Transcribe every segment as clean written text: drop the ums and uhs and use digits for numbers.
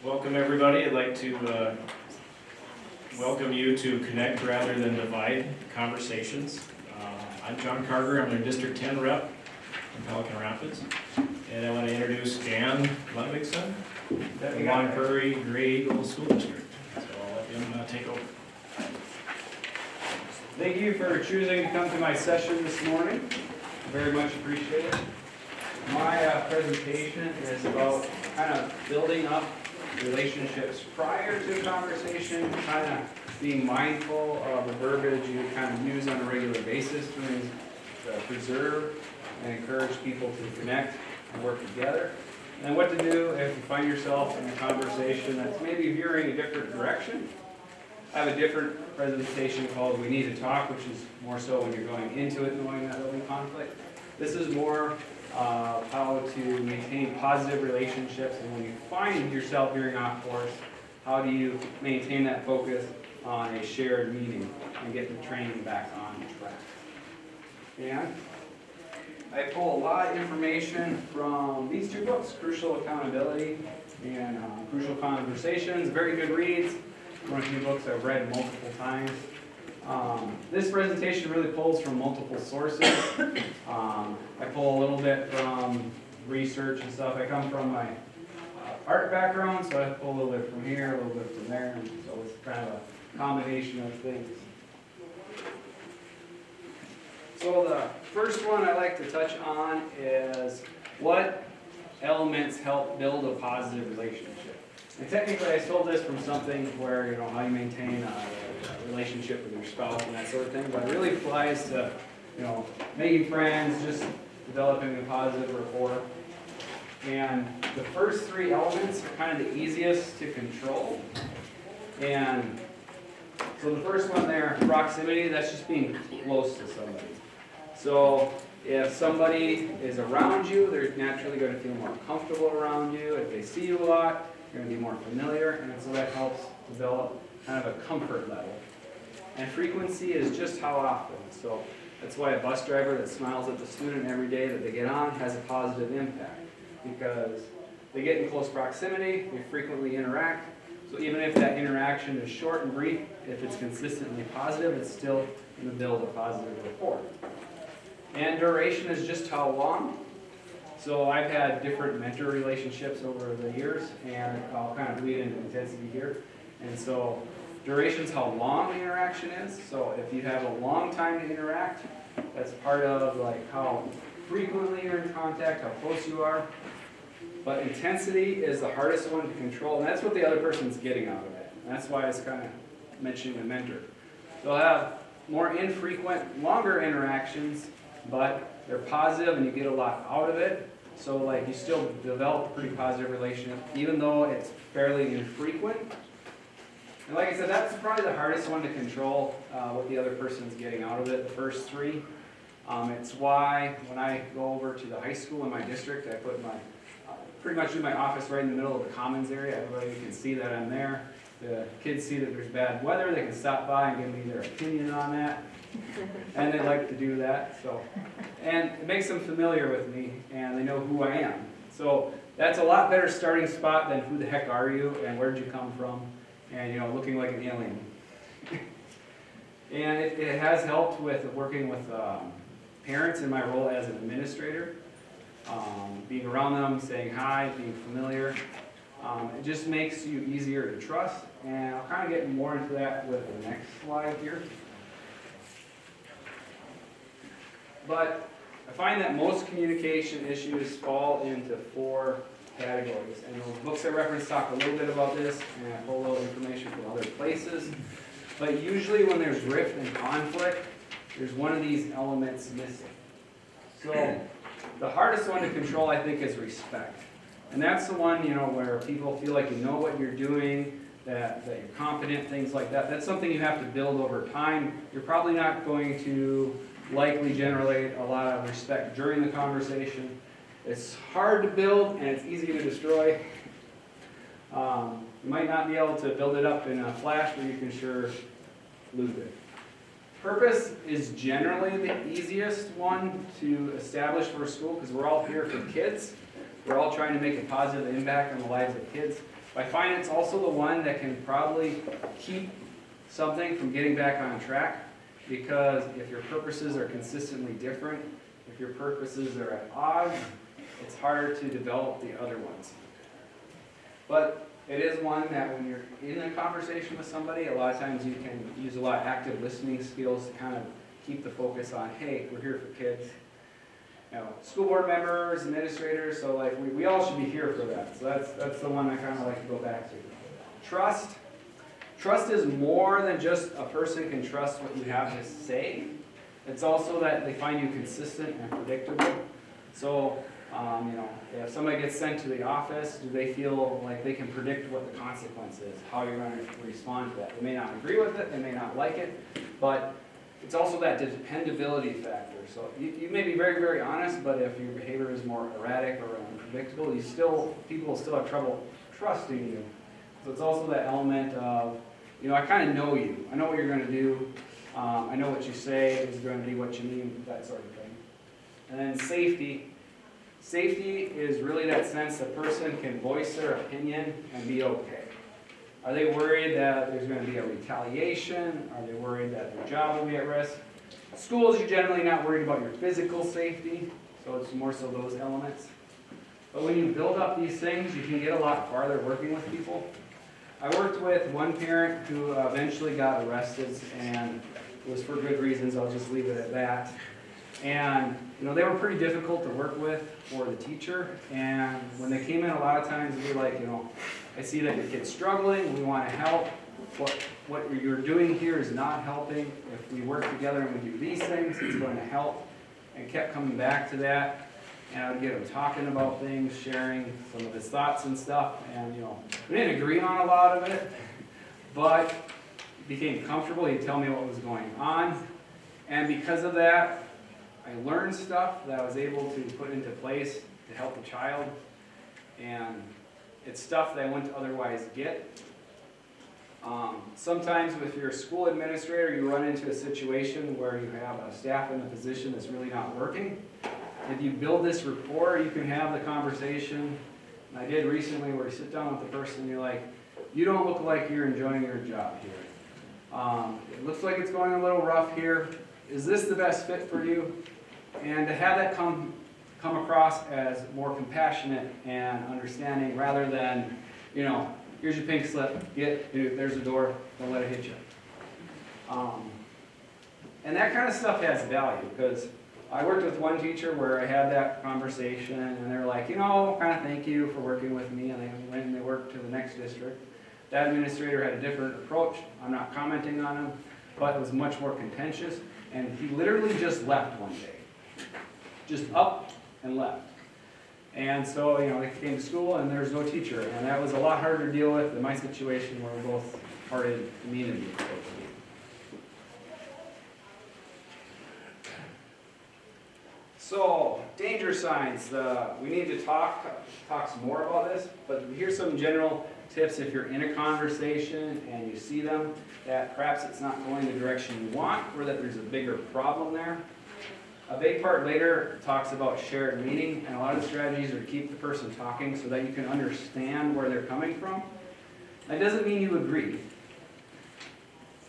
Welcome everybody. I'd like to welcome you to Connect Rather Than Divide Conversations. I'm John Carter. I'm their District 10 rep from Pelican Rapids. And I want to introduce Dan Ludvigson, the Long Prairie Gray Eagle School District. So I'll let him take over. Thank you for choosing to come to my session this morning. Very much appreciate it. My presentation is about kind of building up relationships prior to a conversation, kind of being mindful of the verbiage you kind of use on a regular basis to preserve and encourage people to connect and work together. And what to do if you find yourself in a conversation that's maybe veering a different direction. I have a different presentation called We Need to Talk, which is more so when you're going into it knowing that there'll be conflict. This is more how to maintain positive relationships, and when you find yourself veering off course, how do you maintain that focus on a shared meaning and get the training back on track. And I pull a lot of information from these two books, Crucial Accountability and Crucial Conversations. Very good reads. One of the books I've read multiple times. This presentation really pulls from multiple sources. I pull a little bit from research and stuff. I come from my art background, so I pull a little bit from here, a little bit from there, and so it's kind of a combination of things. So the first one I like to touch on is what elements help build a positive relationship. And technically I stole this from something where, how you maintain a relationship with your spouse and that sort of thing, but it really applies to, making friends, just developing a positive rapport. And the first three elements are kind of the easiest to control. And so the first one there, proximity, that's just being close to somebody. So if somebody is around you, they're naturally going to feel more comfortable around you. If they see you a lot, you're going to be more familiar, and so that helps develop kind of a comfort level. And frequency is just how often. So that's why a bus driver that smiles at the student every day that they get on has a positive impact, because they get in close proximity, they frequently interact. So even if that interaction is short and brief, if it's consistently positive, it's still going to build a positive rapport. And duration is just how long. So I've had different mentor relationships over the years, and I'll kind of lead into intensity here. And so duration is how long the interaction is. So if you have a long time to interact, that's part of how frequently you're in contact, how close you are. But intensity is the hardest one to control, and that's what the other person's getting out of it. And that's why it's kind of mentioning the mentor. They'll have more infrequent, longer interactions, but they're positive and you get a lot out of it. So you still develop a pretty positive relationship, even though it's fairly infrequent. And like I said, that's probably the hardest one to control, what the other person's getting out of it, the first three. It's why when I go over to the high school in my district, I put pretty much in my office right in the middle of the commons area. Everybody can see that I'm there. The kids see that there's bad weather, they can stop by and give me their opinion on that. And they like to do that. And it makes them familiar with me, and they know who I am. So that's a lot better starting spot than who the heck are you, and where'd you come from, and looking like an alien. And it has helped with working with parents in my role as an administrator. Being around them, saying hi, being familiar. It just makes you easier to trust, and I'll kind of get more into that with the next slide here. But I find that most communication issues fall into four categories, and those books I referenced talk a little bit about this, and I pull a little information from other places. But usually when there's rift and conflict, there's one of these elements missing. So the hardest one to control, I think, is respect. And that's the one, where people feel like you know what you're doing, that you're competent, things like that. That's something you have to build over time. You're probably not going to likely generate a lot of respect during the conversation. It's hard to build and it's easy to destroy. You might not be able to build it up in a flash, but you can sure lose it. Purpose is generally the easiest one to establish for a school because we're all here for kids. We're all trying to make a positive impact on the lives of kids. I find it's also the one that can probably keep something from getting back on track, because if your purposes are consistently different, if your purposes are at odds, it's harder to develop the other ones. But it is one that when you're in a conversation with somebody, a lot of times you can use a lot of active listening skills to kind of keep the focus on, hey, we're here for kids. You know, school board members, administrators, so like we all should be here for that. So that's the one I kind of like to go back to. Trust. Trust is more than just a person can trust what you have to say. It's also that they find you consistent and predictable. So, you know, if somebody gets sent to the office, do they feel like they can predict what the consequence is, how you're going to respond to that? They may not agree with it, they may not like it, but it's also that dependability factor. So you may be very, very honest, but if your behavior is more erratic or unpredictable, people will still have trouble trusting you. So it's also that element of, you know, I kind of know you. I know what you're going to do. I know what you say is going to be what you mean, that sort of thing. And then safety. Safety is really that sense a person can voice their opinion and be okay. Are they worried that there's going to be a retaliation? Are they worried that their job will be at risk? Schools, you're generally not worried about your physical safety, so it's more so those elements. But when you build up these things, you can get a lot farther working with people. I worked with one parent who eventually got arrested, and it was for good reasons. I'll just leave it at that. And you know, they were pretty difficult to work with for the teacher. And when they came in, a lot of times we were like, you know, I see that your kid's struggling. We want to help. What you're doing here is not helping. If we work together and we do these things, it's going to help. And kept coming back to that. And I would get him talking about things, sharing some of his thoughts and stuff. And you know, we didn't agree on a lot of it, but he became comfortable. He'd tell me what was going on. And because of that, I learned stuff that I was able to put into place to help the child. And it's stuff that I wouldn't otherwise get. Sometimes if you're a school administrator, you run into a situation where you have a staff in a position that's really not working. If you build this rapport, you can have the conversation. And I did recently where you sit down with the person and you're like, you don't look like you're enjoying your job here. It looks like it's going a little rough here. Is this the best fit for you? And to have that come across as more compassionate and understanding rather than, you know, here's your pink slip, there's the door, don't let it hit you. And that kind of stuff has value, because I worked with one teacher where I had that conversation and they're like, you know, kind of thank you for working with me, and they went and they worked to the next district. That administrator had a different approach. I'm not commenting on him, but it was much more contentious, and he literally just left one day. Just up and left. And so, you know, they came to school and there's no teacher, and that was a lot harder to deal with than my situation where we both parted immediately. So, danger signs. We need to talk some more about this, but here's some general tips if you're in a conversation and you see them, that perhaps it's not going the direction you want, or that there's a bigger problem there. A big part later talks about shared meaning, and a lot of the strategies are to keep the person talking so that you can understand where they're coming from. That doesn't mean you agree.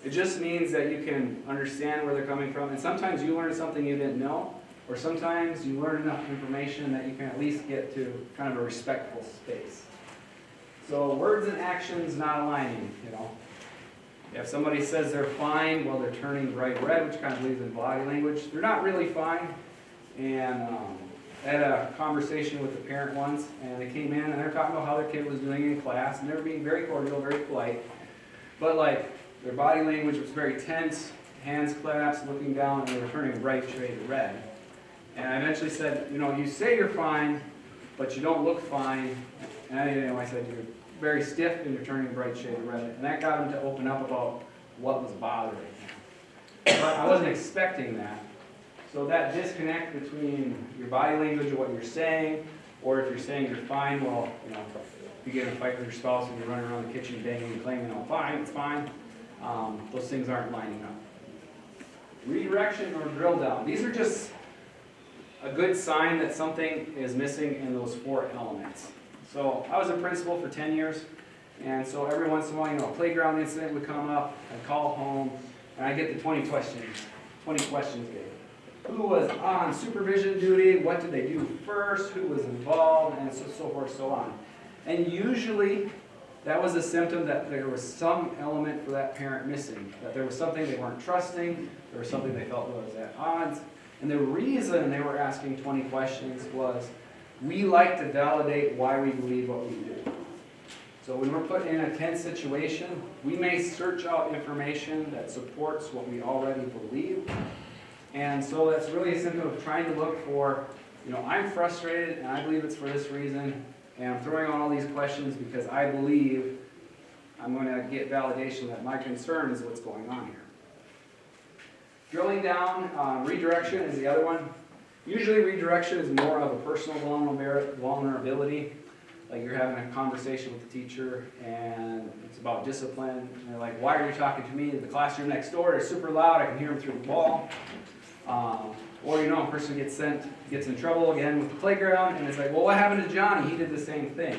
It just means that you can understand where they're coming from, and sometimes you learn something you didn't know, or sometimes you learn enough information that you can at least get to kind of a respectful space. So words and actions not aligning, you know. If somebody says they're fine while they're turning bright red, which kind of leads in body language, they're not really fine. And I had a conversation with the parent once, and they came in and they're talking about how their kid was doing in class, and they were being very cordial, very polite. But like, their body language was very tense, hands clasped, looking down, and they were turning bright shade red. And I eventually said, you know, you say you're fine, but you don't look fine. And I said, you're very stiff and you're turning bright shade red. And that got him to open up about what was bothering him. But I wasn't expecting that. So that disconnect between your body language and what you're saying, or if you're saying you're fine, well, you know, if you get in a fight with your spouse and you're running around the kitchen banging and claiming, oh, fine, it's fine, those things aren't lining up. Redirection or drill down. These are just a good sign that something is missing in those four elements. So I was a principal for 10 years, And so every once in a while, a playground incident would come up, I'd call home, and I'd get the 20 questions given. Who was on supervision duty, what did they do first, who was involved, and so forth, so on. And usually, that was a symptom that there was some element for that parent missing, that there was something they weren't trusting, there was something they felt was at odds. And the reason they were asking 20 questions was, we like to validate why we believe what we do. So when we're put in a tense situation, we may search out information that supports what we already believe. And so that's really a symptom of trying to look for, I'm frustrated and I believe it's for this reason, and I'm throwing out all these questions because I believe I'm going to get validation that my concern is what's going on here. Drilling down, redirection is the other one. Usually redirection is more of a personal vulnerability. Like you're having a conversation with the teacher and it's about discipline. And they're like, why are you talking to me? The classroom next door is super loud. I can hear them through the wall. Or a person gets in trouble again with the playground, and it's like, well, what happened to Johnny? He did the same thing.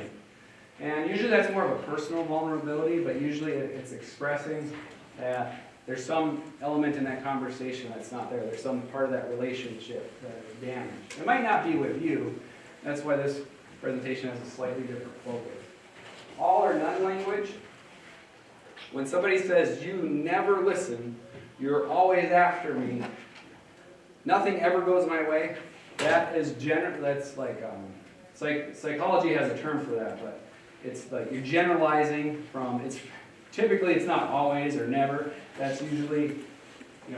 And usually that's more of a personal vulnerability, but usually it's expressing that there's some element in that conversation that's not there. There's some part of that relationship that is damaged. It might not be with you. That's why this presentation has a slightly different focus. All or none language. When somebody says, you never listen, you're always after me, nothing ever goes my way, that's like, psychology has a term for that, but it's like you're generalizing from, typically it's not always or never, that's usually,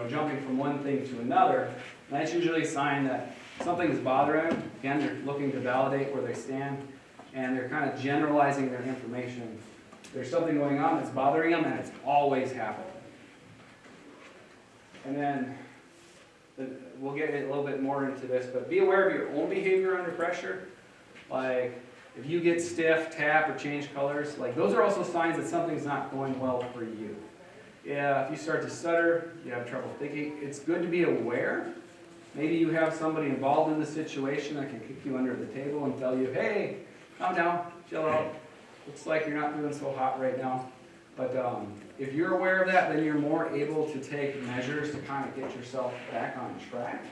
jumping from one thing to another, and that's usually a sign that something is bothering them. Again, they're looking to validate where they stand, and they're kind of generalizing their information. There's something going on that's bothering them, and it's always happening. And then, we'll get a little bit more into this, but be aware of your own behavior under pressure. Like, if you get stiff, tap, or change colors, like those are also signs that something's not going well for you. Yeah, if you start to stutter, you have trouble thinking, it's good to be aware. Maybe you have somebody involved in the situation that can kick you under the table and tell you, hey, calm down, chill out. Looks like you're not doing so hot right now. But if you're aware of that, then you're more able to take measures to kind of get yourself back on track.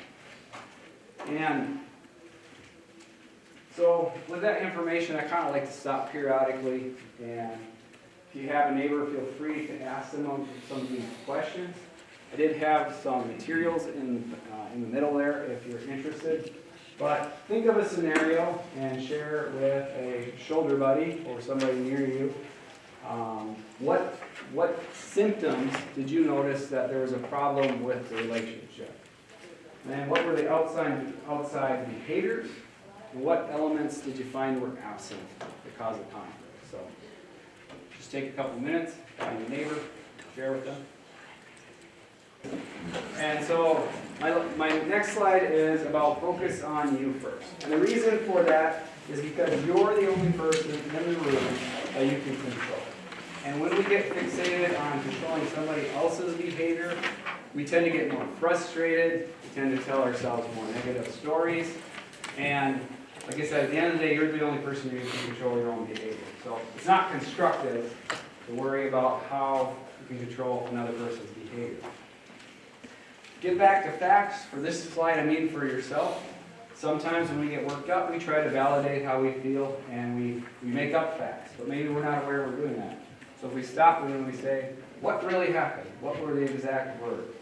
And so with that information, I kind of like to stop periodically. And if you have a neighbor, feel free to ask them some of these questions. I did have some materials in the middle there if you're interested. But think of a scenario and share with a shoulder buddy or somebody near you. What symptoms did you notice that there was a problem with the relationship? And what were the outside behaviors? And what elements did you find were absent that caused the conflict? So just take a couple minutes, find your neighbor, share with them. And so my next slide is about focus on you first. And the reason for that is because you're the only person in the room that you can control. And when we get fixated on controlling somebody else's behavior, we tend to get more frustrated, we tend to tell ourselves more negative stories, and like I said, at the end of the day, you're the only person who can control your own behavior. So it's not constructive to worry about how you can control another person's behavior. Get back to facts. For this slide, I mean for yourself. Sometimes when we get worked up, we try to validate how we feel, and we make up facts, but maybe we're not aware we're doing that. So if we stop and we say, what really happened? What were the exact words?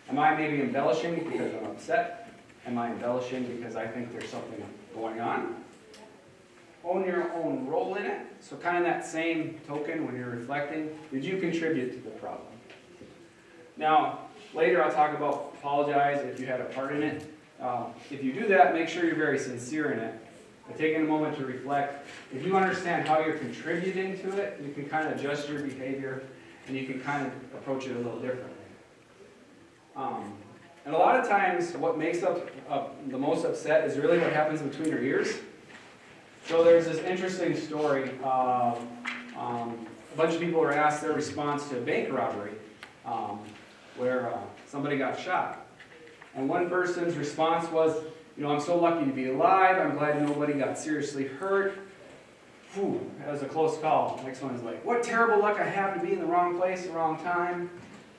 Am I maybe embellishing because I'm upset? Am I embellishing because I think there's something going on? Own your own role in it. So kind of that same token when you're reflecting, did you contribute to the problem? Now, later I'll talk about apologize if you had a part in it. If you do that, make sure you're very sincere in it. By taking a moment to reflect, if you understand how you're contributing to it, you can kind of adjust your behavior and you can kind of approach it a little differently. And a lot of times what makes up the most upset is really what happens between your ears. So there's this interesting story. A bunch of people were asked their response to a bank robbery where somebody got shot. And one person's response was, I'm so lucky to be alive. I'm glad nobody got seriously hurt. Whew, that was a close call. Next one is like, what terrible luck I have to be in the wrong place, the wrong time.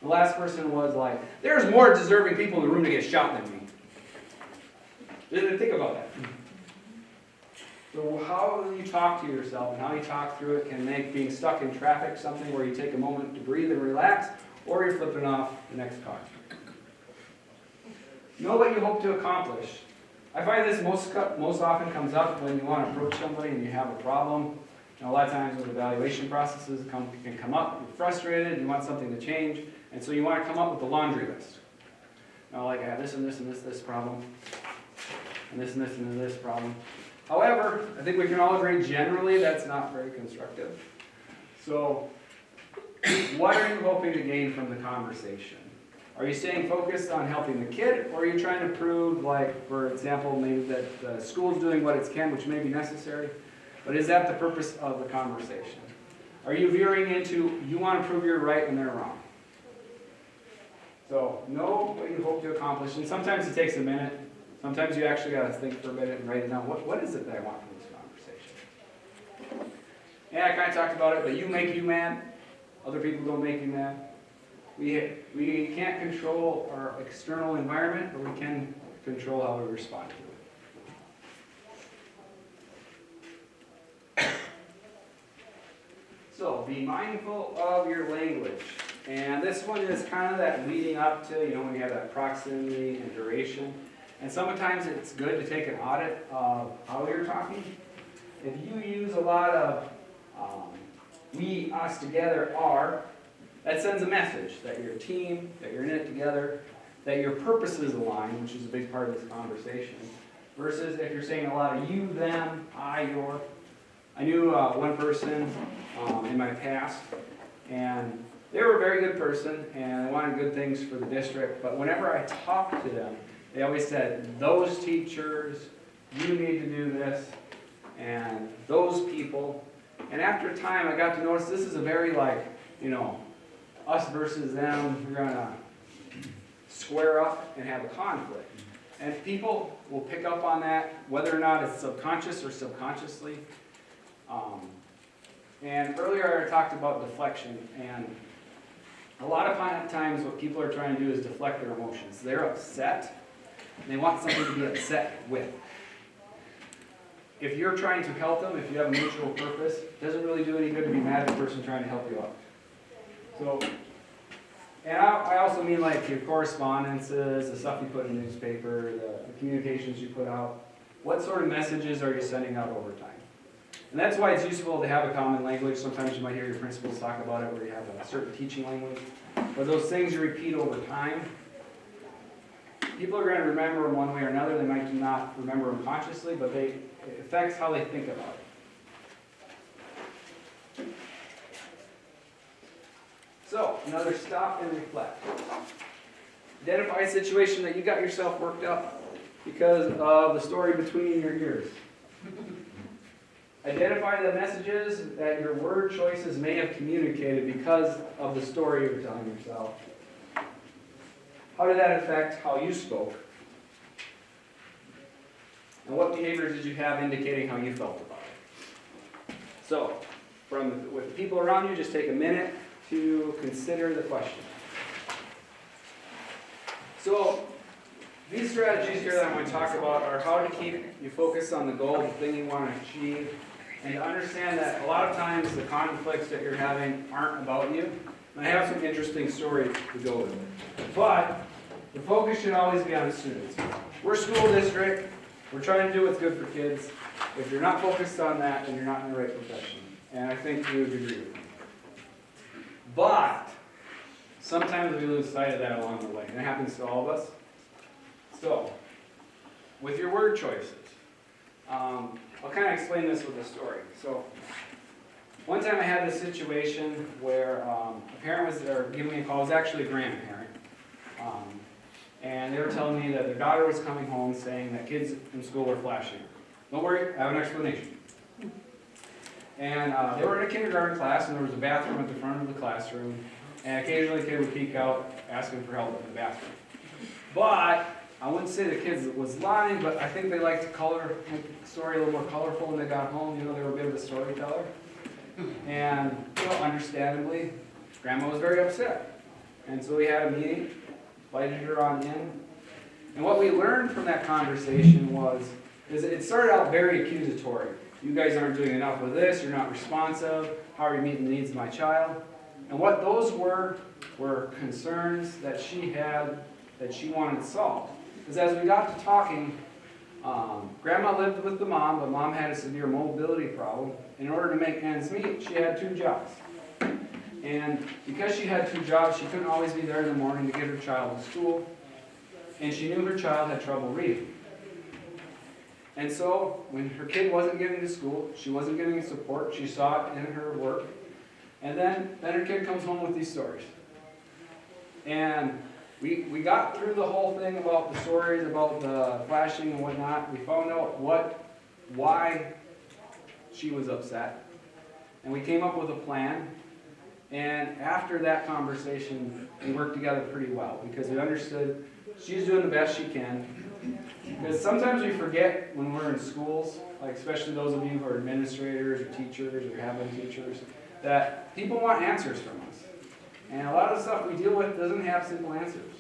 The last person was like, there's more deserving people in the room to get shot than me. Think about that. So how you talk to yourself and how you talk through it can make being stuck in traffic something where you take a moment to breathe and relax, or you're flipping off the next car. Know what you hope to accomplish. I find this most often comes up when you want to approach somebody and you have a problem. And a lot of times with evaluation processes can come up, you're frustrated, you want something to change, and so you want to come up with a laundry list. Like I have this and this and this problem, and this and this and this problem. However, I think we can all agree generally that's not very constructive. So, what are you hoping to gain from the conversation? Are you staying focused on helping the kid, or are you trying to prove, like, for example, maybe that the school's doing what it can, which may be necessary, but is that the purpose of the conversation? Are you veering into, you want to prove you're right and they're wrong? So, know what you hope to accomplish, and sometimes it takes a minute. Sometimes you actually got to think for a minute and write it down. What is it that I want from this conversation? Yeah, I kind of talked about it, but you make you mad. Other people don't make you mad. We can't control our external environment, but we can control how we respond to it. So, be mindful of your language. And this one is kind of that leading up to, when you have that proximity and duration. And sometimes it's good to take an audit of how you're talking. If you use a lot of we, us, together, are, that sends a message that you're a team, that you're in it together, that your purposes align, which is a big part of this conversation, versus if you're saying a lot of you, them, I, your. I knew one person in my past, and they were a very good person, and they wanted good things for the district, but whenever I talked to them, they always said, those teachers, you need to do this, and those people. And after a time, I got to notice this is a very us versus them, we're going to square up and have a conflict. And people will pick up on that, whether or not it's subconscious or subconsciously. And earlier I talked about deflection, and a lot of times what people are trying to do is deflect their emotions. They're upset, and they want something to be upset with. If you're trying to help them, if you have a mutual purpose, it doesn't really do any good to be mad at the person trying to help you out. So, and I also mean like your correspondences, the stuff you put in the newspaper, the communications you put out. What sort of messages are you sending out over time? And that's why it's useful to have a common language. Sometimes you might hear your principals talk about it where you have a certain teaching language. But those things you repeat over time, people are going to remember them one way or another. They might not remember them consciously, but it affects how they think about it. So, another stop and reflect. Identify a situation that you got yourself worked up because of the story between your ears. Identify the messages that your word choices may have communicated because of the story you're telling yourself. How did that affect how you spoke? And what behaviors did you have indicating how you felt about it? So, with the people around you, just take a minute to consider the question. So, these strategies here that I'm going to talk about are how to keep you focused on the goal, the thing you want to achieve, and to understand that a lot of times the conflicts that you're having aren't about you. And I have some interesting stories to go with it. But the focus should always be on the students. We're a school district. We're trying to do what's good for kids. If you're not focused on that, then you're not in the right profession. And I think you would agree with me. But sometimes we lose sight of that along the way. And it happens to all of us. So, with your word choices, I'll kind of explain this with a story. So, one time I had this situation where a parent was giving me a call. It was actually a grandparent. And they were telling me that their daughter was coming home saying that kids in school were flashing. Don't worry, I have an explanation. And they were in a kindergarten class, and there was a bathroom at the front of the classroom. And occasionally a kid would peek out asking for help in the bathroom. But I wouldn't say the kids was lying, but I think they liked to make the story a little more colorful when they got home. You know, they were a bit of a storyteller. And, you know, understandably, Grandma was very upset. And so we had a meeting, invited her on in. And what we learned from that conversation is it started out very accusatory. You guys aren't doing enough with this, you're not responsive, how are you meeting the needs of my child? And what those were concerns that she had that she wanted solved. Because as we got to talking, Grandma lived with the mom, but Mom had a severe mobility problem. In order to make ends meet, she had 2 jobs. And because she had 2 jobs, she couldn't always be there in the morning to get her child to school. And she knew her child had trouble reading. And so, when her kid wasn't getting to school, she wasn't getting the support, she saw it in her work. And then her kid comes home with these stories. And we got through the whole thing about the stories, about the flashing and whatnot. We found out why she was upset. And we came up with a plan. And after that conversation, we worked together pretty well because we understood she's doing the best she can. Because sometimes we forget when we're in schools, like especially those of you who are administrators or teachers or have been teachers, that people want answers from us. And a lot of the stuff we deal with doesn't have simple answers.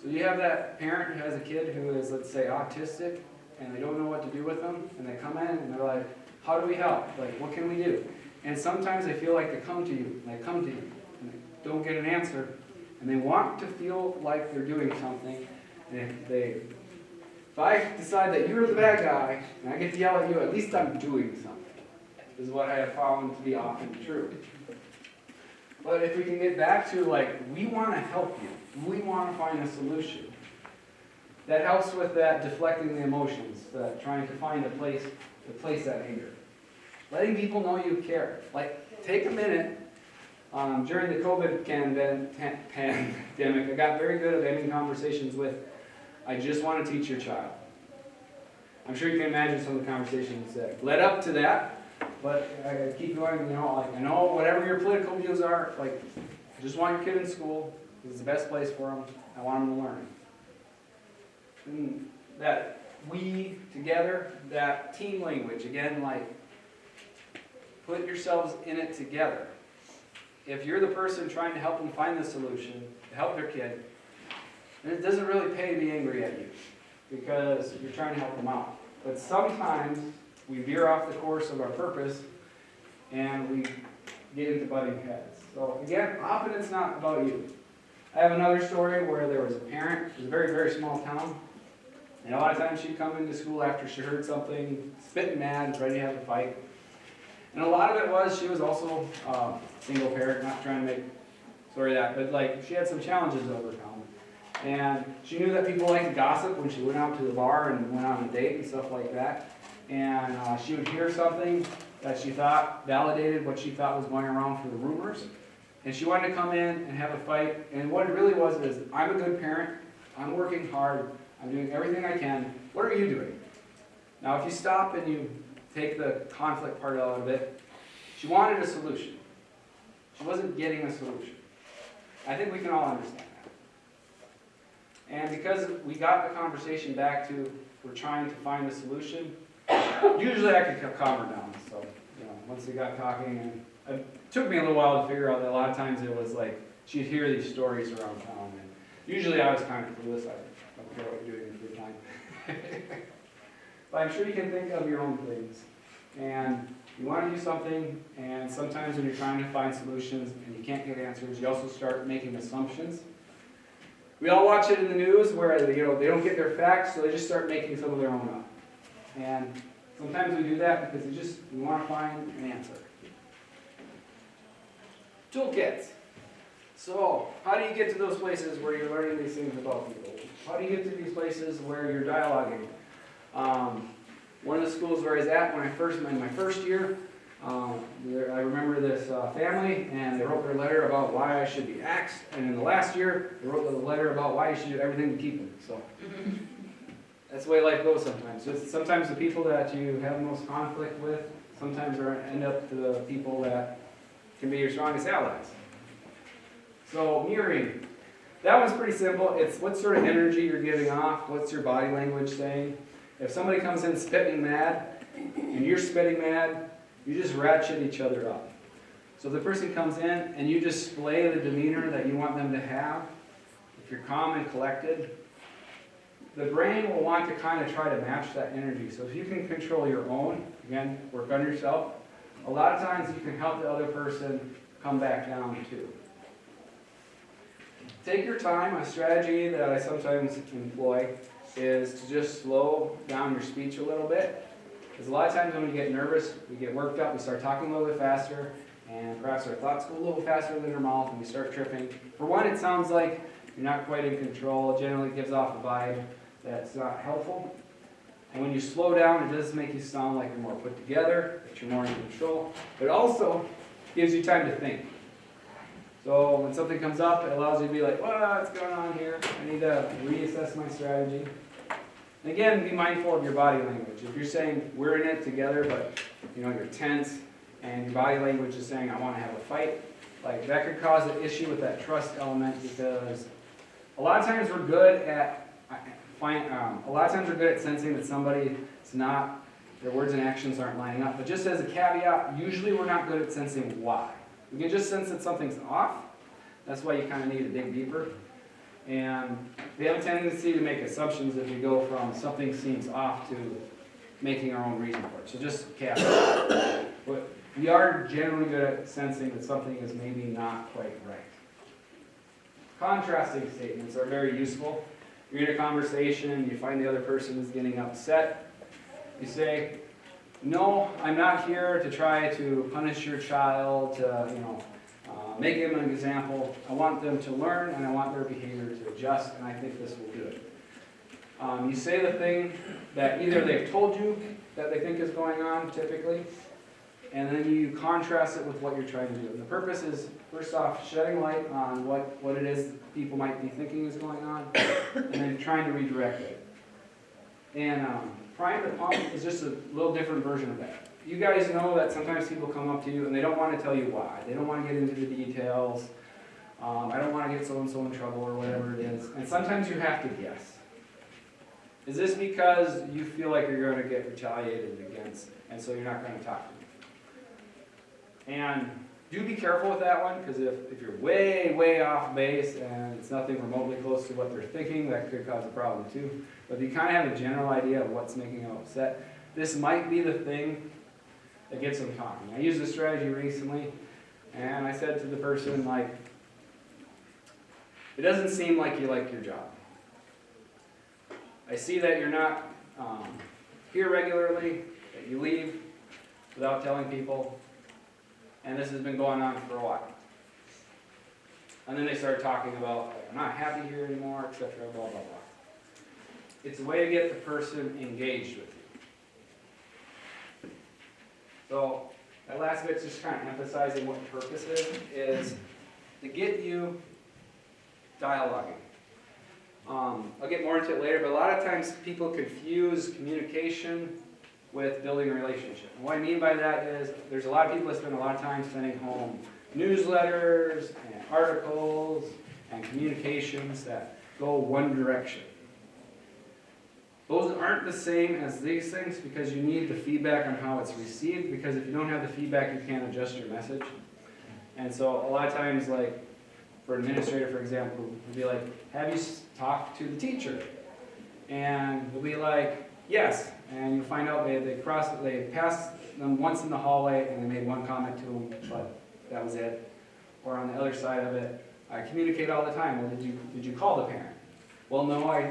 So you have that parent who has a kid who is, let's say, autistic, and they don't know what to do with them, and they come in and they're like, how do we help? Like, what can we do? And sometimes they feel like they come to you, and they don't get an answer, and they want to feel like they're doing something, and if I decide that you're the bad guy, and I get to yell at you, at least I'm doing something, is what I have found to be often true. But if we can get back to, like, we want to help you, we want to find a solution, that helps with that deflecting the emotions, that trying to find a place to place that anger. Letting people know you care. Like, take a minute. During the COVID pandemic, I got very good at ending conversations with, I just want to teach your child. I'm sure you can imagine some of the conversations that led up to that, but I keep going, you know, like, I know whatever your political views are, like, I just want your kid in school. It's the best place for them. I want them to learn. And that we together, that team language, again, like, put yourselves in it together. If you're the person trying to help them find the solution, to help their kid, then it doesn't really pay to be angry at you because you're trying to help them out. But sometimes we veer off the course of our purpose and we get into butting heads. So again, often it's not about you. I have another story where there was a parent, it was a very, very small town, and a lot of times she'd come into school after she heard something, spitting mad, ready to have a fight. And a lot of it was she was also a single parent, not trying to make story that, but like she had some challenges to overcome. And she knew that people like to gossip when she went out to the bar and went on a date and stuff like that. And she would hear something that she thought validated what she thought was going around for the rumors. And she wanted to come in and have a fight. And what it really was is, I'm a good parent, I'm working hard, I'm doing everything I can. What are you doing? Now if you stop and you take the conflict part out of it, she wanted a solution. She wasn't getting a solution. I think we can all understand that. And because we got the conversation back to, we're trying to find a solution, usually I could calm her down. So, you know, once we got talking, and it took me a little while to figure out that a lot of times it was like, she'd hear these stories around town, and usually I was kind of clueless. I don't care what you're doing in your free time. But I'm sure you can think of your own things. And you want to do something, and sometimes when you're trying to find solutions and you can't get answers, you also start making assumptions. We all watch it in the news where they don't get their facts, so they just start making some of their own up. And sometimes we do that because we want to find an answer. Toolkits. So, how do you get to those places where you're learning these things about people? How do you get to these places where you're dialoguing? One of the schools where I was at in my first year, I remember this family, and they wrote their letter about why I should be axed, and in the last year, they wrote the letter about why you should do everything to keep them. So that's the way life goes sometimes. Sometimes the people that you have the most conflict with, sometimes end up the people that can be your strongest allies. So mirroring. that one's pretty simple. It's what sort of energy you're giving off, what's your body language saying. If somebody comes in spitting mad, and you're spitting mad, you just ratchet each other up. So if the person comes in and you display the demeanor that you want them to have, if you're calm and collected, the brain will want to kind of try to match that energy. So if you can control your own, again, work on yourself, a lot of times you can help the other person come back down too. Take your time. A strategy that I sometimes employ is to just slow down your speech a little bit. Because a lot of times when we get nervous, we get worked up, we start talking a little bit faster, and perhaps our thoughts go a little faster than our mouth, and we start tripping. For one, it sounds like you're not quite in control. It generally gives off a vibe that's not helpful. And when you slow down, it does make you sound like you're more put together, that you're more in control. But it also gives you time to think. So when something comes up, it allows you to be like, what's going on here? I need to reassess my strategy. And again, be mindful of your body language. If you're saying, we're in it together, but you're tense, and your body language is saying, I want to have a fight, like that could cause an issue with that trust element, because a lot of times we're good at sensing that somebody is not, their words and actions aren't lining up. But just as a caveat, usually we're not good at sensing why. We can just sense that something's off. That's why you kind of need to dig deeper. And we have a tendency to make assumptions if we go from something seems off to making our own reason for it. So just a caveat. But we are generally good at sensing that something is maybe not quite right. Contrasting statements are very useful. You're in a conversation, you find the other person is getting upset. You say, no, I'm not here to try to punish your child, make him an example. I want them to learn, and I want their behavior to adjust, and I think this will do it. You say the thing that either they've told you that they think is going on, typically, and then you contrast it with what you're trying to do. And the purpose is, first off, shedding light on what it is people might be thinking is going on, and then trying to redirect it. And prime the pump is just a little different version of that. You guys know that sometimes people come up to you and they don't want to tell you why. They don't want to get into the details. I don't want to get so-and-so in trouble or whatever it is. And sometimes you have to guess. Is this because you feel like you're going to get retaliated against, and so you're not going to talk to them? And do be careful with that one, because if you're way, way off base and it's nothing remotely close to what they're thinking, that could cause a problem too. But if you kind of have a general idea of what's making them upset, this might be the thing that gets them talking. I used this strategy recently, and I said to the person, like, it doesn't seem like you like your job. I see that you're not here regularly, that you leave without telling people, and this has been going on for a while. And then they started talking about, like, I'm not happy here anymore, etc., blah, blah, blah. It's a way to get the person engaged with you. So that last bit's just kind of emphasizing what the purpose is to get you dialoguing. I'll get more into it later, but a lot of times people confuse communication with building a relationship. And what I mean by that is there's a lot of people that spend a lot of time sending home newsletters and articles and communications that go one direction. Those aren't the same as these things because you need the feedback on how it's received, because if you don't have the feedback, you can't adjust your message. And so a lot of times, like for an administrator, for example, would be like, have you talked to the teacher? And they'll be like, yes. And you find out they passed them once in the hallway and they made one comment to them, but that was it. Or on the other side of it, I communicate all the time. Well, did you call the parent? Well, no, I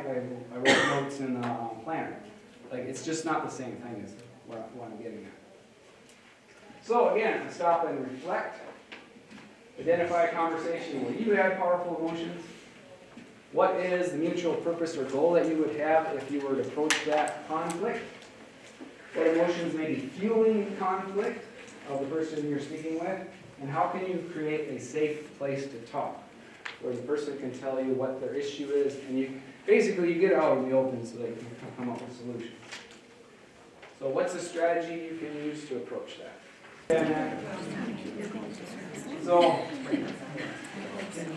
wrote notes in the planner. Like, it's just not the same thing as what I'm getting at. So again, stop and reflect. Identify a conversation where you had powerful emotions. What is the mutual purpose or goal that you would have if you were to approach that conflict? What emotions may be fueling the conflict of the person you're speaking with? And how can you create a safe place to talk, where the person can tell you what their issue is, and you get it out in the open so that you can come up with solutions. So what's a strategy you can use to approach that? So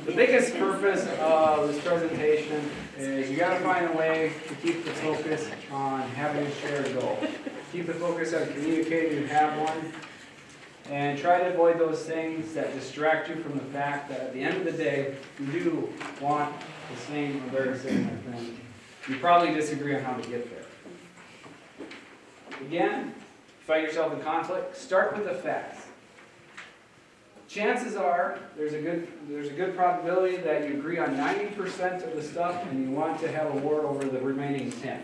the biggest purpose of this presentation is you gotta find a way to keep the focus on having a shared goal. Keep the focus on communicating you have one, and try to avoid those things that distract you from the fact that at the end of the day, you do want the same or very similar thing. You probably disagree on how to get there. Again, find yourself in conflict, start with the facts. Chances are, there's a good probability that you agree on 90% of the stuff and you want to have a war over the remaining 10.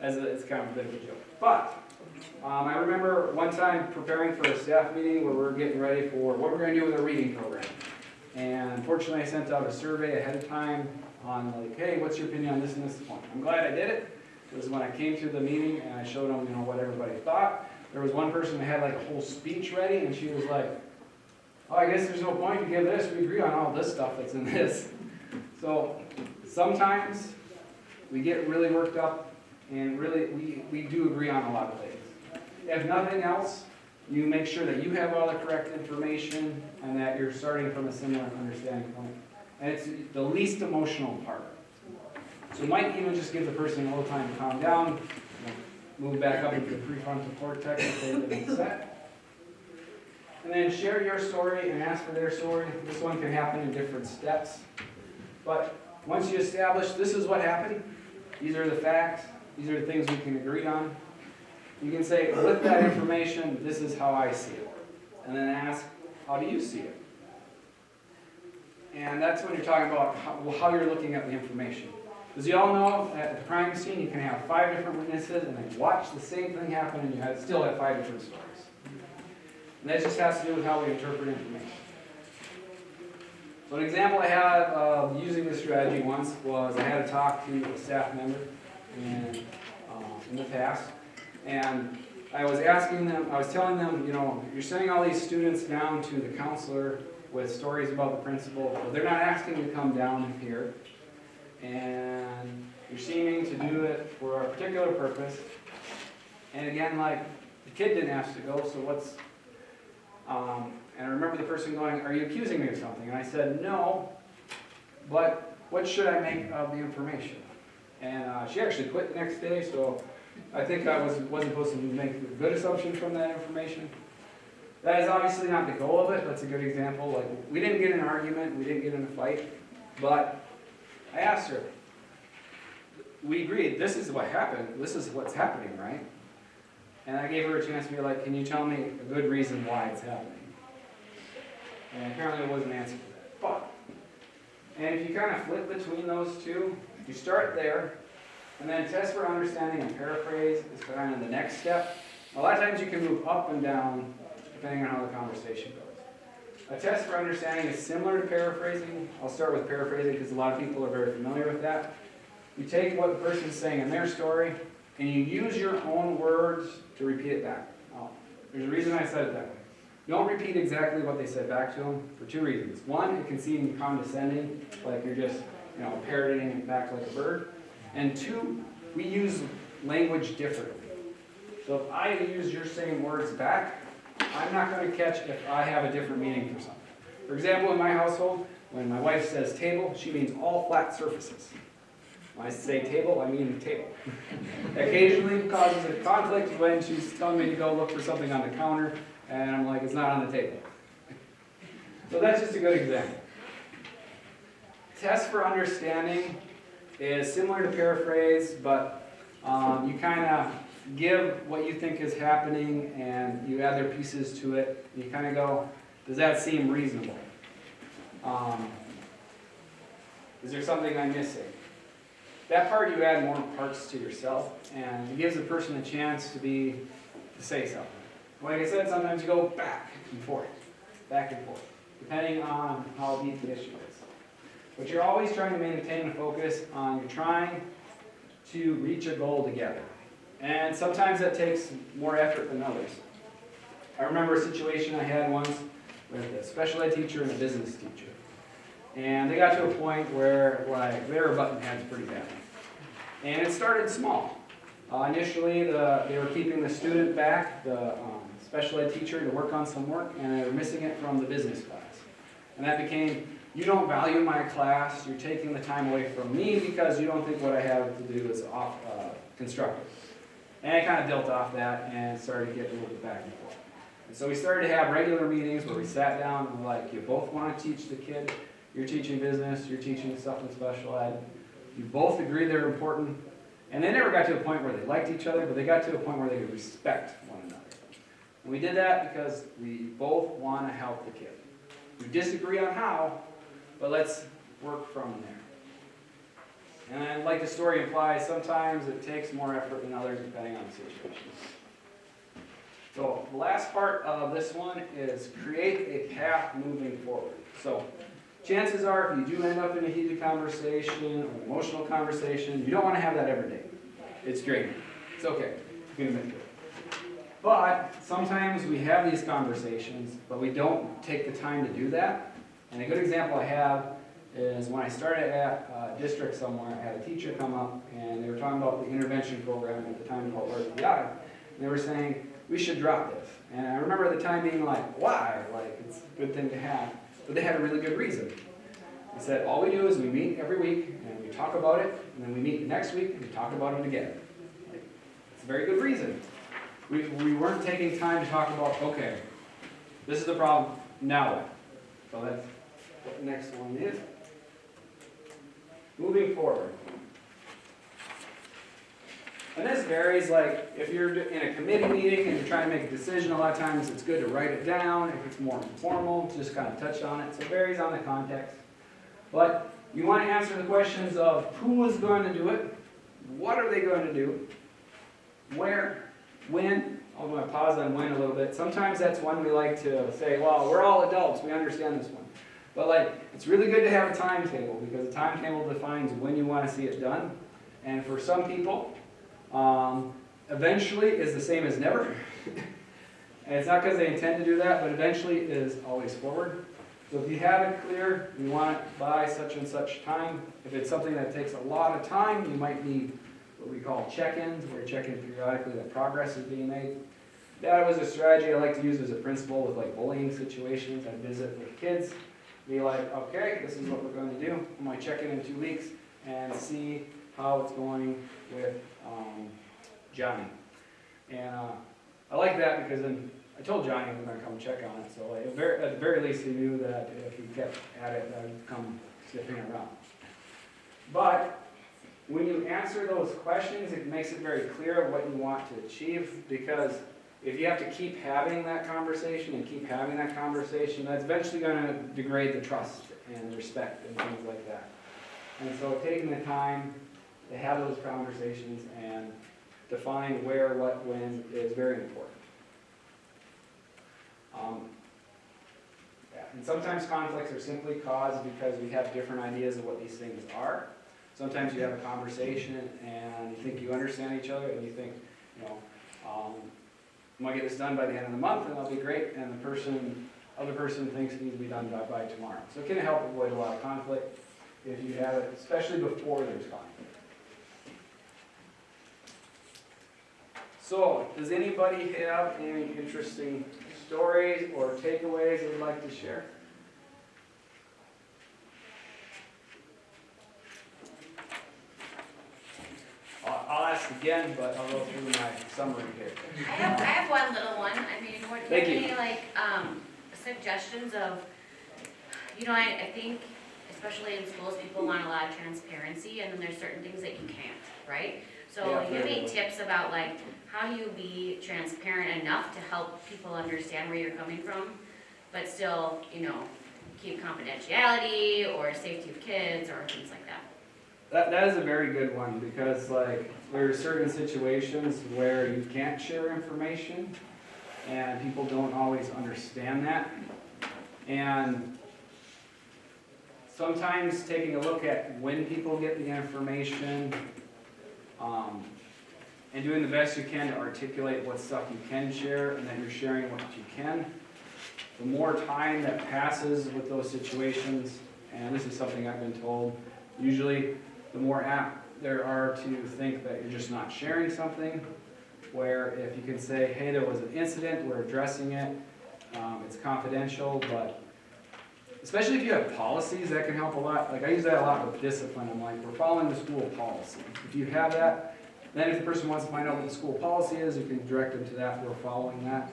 It's kind of a bit of a joke. But, I remember one time preparing for a staff meeting where we were getting ready for what we're going to do with our reading program. And unfortunately I sent out a survey ahead of time on like, hey, what's your opinion on this and this point? I'm glad I did it. It was when I came to the meeting and I showed them, what everybody thought. There was one person that had like a whole speech ready, and she was like, oh, I guess there's no point to give this. We agree on all this stuff that's in this. So sometimes we get really worked up, and really we do agree on a lot of things. If nothing else, you make sure that you have all the correct information and that you're starting from a similar understanding point. And it's the least emotional part. So you might even just give the person a little time to calm down, move back up into the prefrontal cortex if they've been upset. And then share your story and ask for their story. This one can happen in different steps. But once you establish this is what happened, these are the facts, these are the things we can agree on, you can say, with that information, this is how I see it. And then ask, how do you see it? And that's when you're talking about how you're looking at the information. As you all know, at the crime scene, you can have 5 different witnesses and then watch the same thing happen and you still have 5 different stories. And that just has to do with how we interpret information. So an example I had of using this strategy once was I had to talk to a staff member in the past, and I was telling them, you're sending all these students down to the counselor with stories about the principal, but they're not asking to come down here. And you're seeming to do it for a particular purpose. And again, like, the kid didn't ask to go, so what's... and I remember the person going, are you accusing me of something? And I said, no, but what should I make of the information? And she actually quit the next day, so I think I wasn't supposed to make a good assumption from that information. That is obviously not the goal of it. That's a good example. Like, we didn't get in an argument, we didn't get in a fight, but I asked her, we agreed, this is what happened, this is what's happening, right? And I gave her a chance to be like, can you tell me a good reason why it's happening? And apparently there was an answer to that. And if you kind of flip between those two, you start there, and then test for understanding and paraphrase is kind of the next step. A lot of times you can move up and down depending on how the conversation goes. A test for understanding is similar to paraphrasing. I'll start with paraphrasing because a lot of people are very familiar with that. You take what the person's saying in their story, and you use your own words to repeat it back. Now, there's a reason I said it that way. Don't repeat exactly what they said back to them for 2 reasons. One, it can seem condescending, like you're just parroting it back like a bird. And 2, we use language differently. So if I use your same words back, I'm not going to catch if I have a different meaning for something. For example, in my household, when my wife says table, she means all flat surfaces. When I say table, I mean table. Occasionally it causes a conflict when she's telling me to go look for something on the counter, and I'm like, it's not on the table. So that's just a good example. Test for understanding is similar to paraphrase, but you kind of give what you think is happening and you add their pieces to it. And you kind of go, does that seem reasonable? Is there something I'm missing? That part you add more parts to yourself, and it gives the person a chance to say something. Like I said, sometimes you go back and forth, depending on how deep the issue is. But you're always trying to maintain a focus on you're trying to reach a goal together. And sometimes that takes more effort than others. I remember a situation I had once with a special ed teacher and a business teacher. And they got to a point where they were butting heads pretty bad. And it started small. Initially, they were keeping the student back, the special ed teacher, to work on some work, and they were missing it from the business class. And that became you don't value my class, you're taking the time away from me because you don't think what I have to do is constructive. And I kind of built off that and started getting a little bit back and forth. And so we started to have regular meetings where we sat down and we're like, you both want to teach the kid, you're teaching business, you're teaching stuff in special ed, you both agree they're important, and they never got to a point where they liked each other, but they got to a point where they could respect one another. And we did that because we both want to help the kid. We disagree on how, but let's work from there. And like the story implies, sometimes it takes more effort than others depending on the situation. So the last part of this one is create a path moving forward. So chances are, if you do end up in a heated conversation or an emotional conversation, you don't want to have that every day. It's draining. It's okay. You can admit to it. But sometimes we have these conversations, but we don't take the time to do that. And a good example I have is when I started at a district somewhere, I had a teacher come up and they were talking about the intervention program at the time called RTI. And they were saying, we should drop this. And I remember at the time being like, why? Like, it's a good thing to have. But they had a really good reason. They said, all we do is we meet every week and we talk about it, and then we meet next week and we talk about it again. Like, it's a very good reason. We weren't taking time to talk about, okay, this is the problem, now what? So that's what the next one is. Moving forward. And this varies, like if you're in a committee meeting and you're trying to make a decision, a lot of times it's good to write it down. If it's more informal, just kind of touch on it. So it varies on the context. But you want to answer the questions of who is going to do it, what are they going to do, where, when. I'm going to pause on when a little bit. Sometimes that's one we like to say, well, we're all adults, we understand this one. But like, it's really good to have a timetable because a timetable defines when you want to see it done. And for some people, eventually is the same as never. And it's not because they intend to do that, but eventually is always forward. So if you have it clear, you want it by such and such time. If it's something that takes a lot of time, you might need what we call check-ins, where you check in periodically that progress is being made. That was a strategy I like to use as a principal with like bullying situations. I visit with kids, be like, okay, this is what we're going to do. I'm going to check in 2 weeks and see how it's going with Johnny. And I like that because then I told Johnny I was going to come check on it. So like, at the very least, he knew that if he kept at it, I would come sniffing around. But when you answer those questions, it makes it very clear of what you want to achieve, because if you have to keep having that conversation and keep having that conversation, that's eventually going to degrade the trust and respect and things like that. And so taking the time to have those conversations and define where, what, when is very important. And sometimes conflicts are simply caused because we have different ideas of what these things are. Sometimes you have a conversation and you think you understand each other and you think, you know, I'm going to get this done by the end of the month and that'll be great, and the other person thinks it needs to be done by tomorrow. So it can help avoid a lot of conflict if you have it, especially before there's conflict. So, does anybody have any interesting stories or takeaways they'd like to share? I'll ask again, but I'll go through my summary here. I have one little one. I mean, what Thank you. any like suggestions of, you know, I think especially in schools, people want a lot of transparency, and then there's certain things that you can't, right? So Yeah, you have any tips about like how do you be transparent enough to help people understand where you're coming from, but still, you know, keep confidentiality or safety of kids or things like that? That is a very good one, because like there are certain situations where you can't share information and people don't always understand that. And sometimes taking a look at when people get the information and doing the best you can to articulate what stuff you can share and that you're sharing what you can. The more time that passes with those situations, and this is something I've been told, usually the more apt there are to think that you're just not sharing something, where if you can say, hey, there was an incident, we're addressing it, it's confidential, but especially if you have policies, that can help a lot. Like I use that a lot with discipline. I'm like, we're following the school policy. If you have that, then if the person wants to find out what the school policy is, you can direct them to that. We're following that.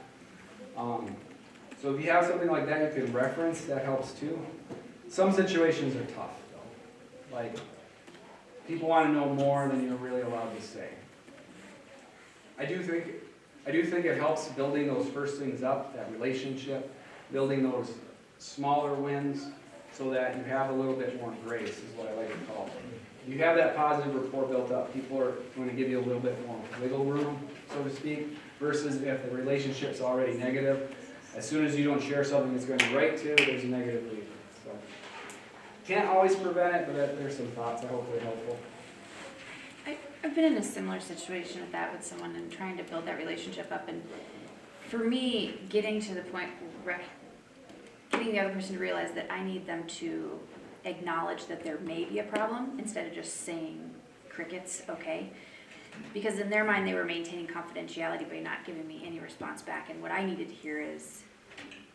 So if you have something like that you can reference, that helps too. Some situations are tough though. Like, people want to know more than you're really allowed to say. I do think it helps building those first things up, that relationship, building those smaller wins so that you have a little bit more grace is what I like to call it. You have that positive rapport built up, people are going to give you a little bit more wiggle room, so to speak, versus if the relationship's already negative. As soon as you don't share something that's going to be right to, there's a negative lead. So, can't always prevent it, but there's some thoughts I hope they're helpful. I've been in a similar situation with that with someone and trying to build that relationship up. And for me, getting to the point where getting the other person to realize that I need them to acknowledge that there may be a problem instead of just saying crickets, okay? Because in their mind, they were maintaining confidentiality by not giving me any response back. And what I needed to hear is,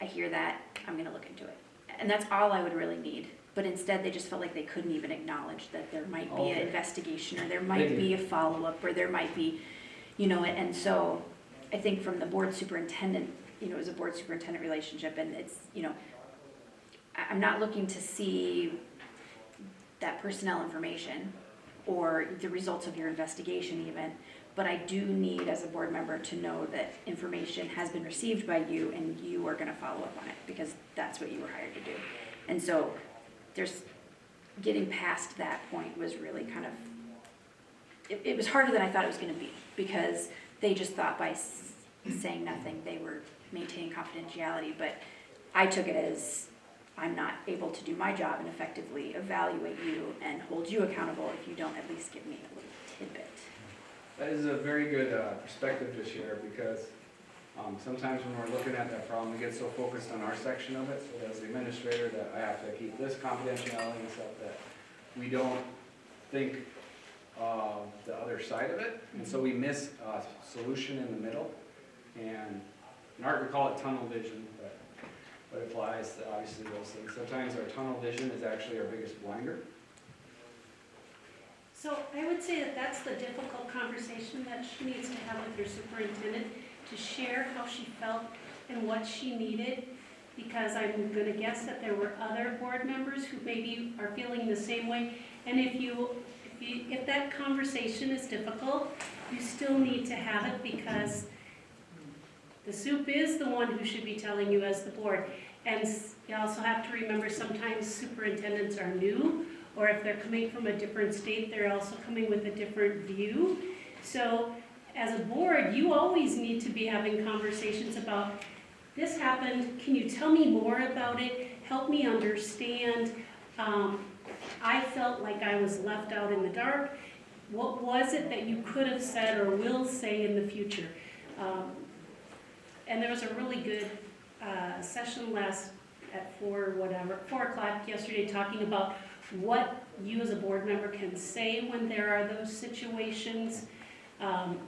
I hear that, I'm going to look into it. And that's all I would really need. But instead, they just felt like they couldn't even acknowledge that there might be an investigation, or there might be a follow-up, or there might be, and so I think from the board superintendent, it was a board superintendent relationship, and it's, I'm not looking to see that personnel information or the results of your investigation even, but I do need, as a board member, to know that information has been received by you and you are going to follow up on it, because that's what you were hired to do. And so getting past that point was really kind of, it was harder than I thought it was going to be, because they just thought by saying nothing they were maintaining confidentiality, but I took it as, I'm not able to do my job and effectively evaluate you and hold you accountable if you don't at least give me a little tidbit. That is a very good perspective to share, because sometimes when we're looking at that problem, we get so focused on our section of it, so as the administrator, that I have to keep this confidentiality and stuff, that we don't think of the other side of it, and so we miss a solution in the middle. And in art we call it tunnel vision, but it applies to obviously those things. Sometimes our tunnel vision is actually our biggest blinder. So I would say that that's the difficult conversation that she needs to have with her superintendent, to share how she felt and what she needed, because I'm going to guess that there were other board members who maybe are feeling the same way. And if that conversation is difficult, you still need to have it, because the soup is the one who should be telling you as the board. And you also have to remember, sometimes superintendents are new, or if they're coming from a different state, they're also coming with a different view. So as a board, you always need to be having conversations about, this happened, can you tell me more about it? Help me understand. I felt like I was left out in the dark. What was it that you could have said or will say in the future? And there was a really good session at 4 o'clock yesterday, talking about what you as a board member can say when there are those situations. And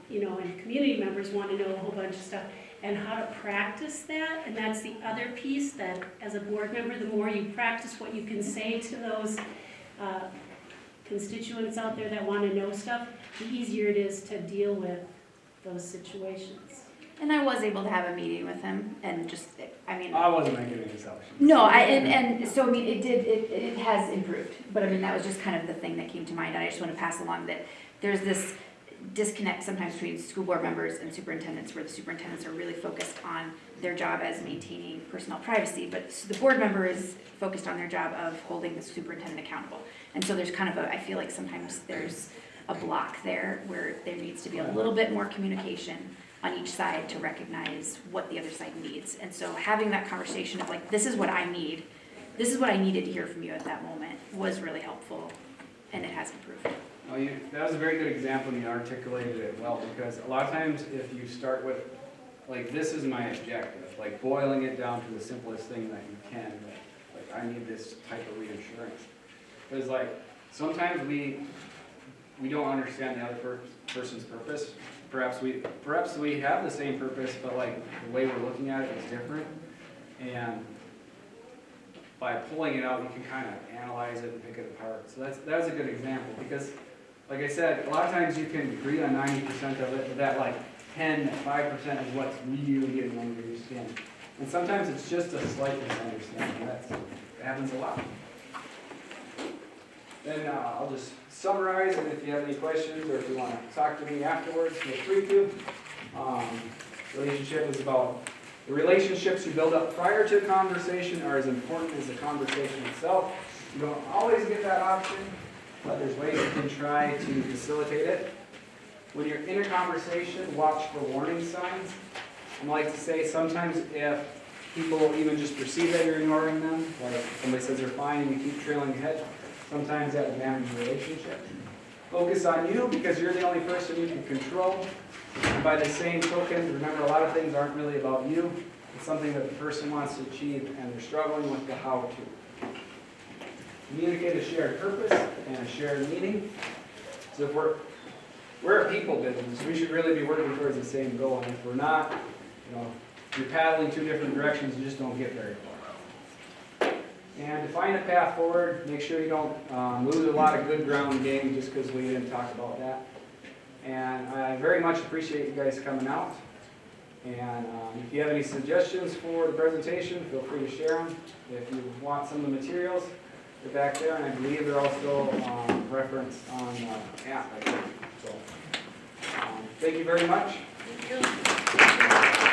community members want to know a whole bunch of stuff, and how to practice that. And that's the other piece, that as a board member, the more you practice what you can say to those constituents out there that want to know stuff, the easier it is to deal with those situations. And I was able to have a meeting with him, and I wasn't making any assumptions. No, so it has improved, but that was just kind of the thing that came to mind. I just want to pass along that there's this disconnect sometimes between school board members and superintendents, where the superintendents are really focused on their job as maintaining personnel privacy, but the board member is focused on their job of holding the superintendent accountable. And so there's kind of I feel like sometimes there's a block there where there needs to be a little bit more communication on each side to recognize what the other side needs. And so having that conversation of this is what I need, this is what I needed to hear from you at that moment, was really helpful, and it has improved. That was a very good example, and you articulated it well, because a lot of times if you start with, this is my objective, boiling it down to the simplest thing that you can, I need this type of reassurance. Because sometimes we don't understand the other person's purpose. Perhaps we have the same purpose, but the way we're looking at it is different. And by pulling it out, you can kind of analyze it and pick it apart. So that's a good example, because like I said, a lot of times you can agree on 90% of it, but that like 5% is what's really getting under your skin. And sometimes it's just a slight misunderstanding. That happens a lot. Then I'll just summarize, and if you have any questions or if you want to talk to me afterwards, feel free to. Relationship is about the relationships you build up prior to a conversation are as important as the conversation itself. You don't always get that option, but there's ways you can try to facilitate it. When you're in a conversation, watch for warning signs. I like to say sometimes if people even just perceive that you're ignoring them, like somebody says they're fine and you keep trailing ahead, sometimes that will damage the relationship. Focus on you because you're the only person you can control. And by the same token, remember a lot of things aren't really about you. It's something that the person wants to achieve and they're struggling with the how to. Communicate a shared purpose and a shared meaning. So if we're a people business, we should really be working towards the same goal. And if we're not, if you're paddling two different directions, you just don't get very far. And define a path forward. Make sure you don't lose a lot of good ground game just because we didn't talk about that. And I very much appreciate you guys coming out. And if you have any suggestions for the presentation, feel free to share them. If you want some of the materials, they're back there, and I believe they're also referenced on the app, I think. So, thank you very much. Thank you.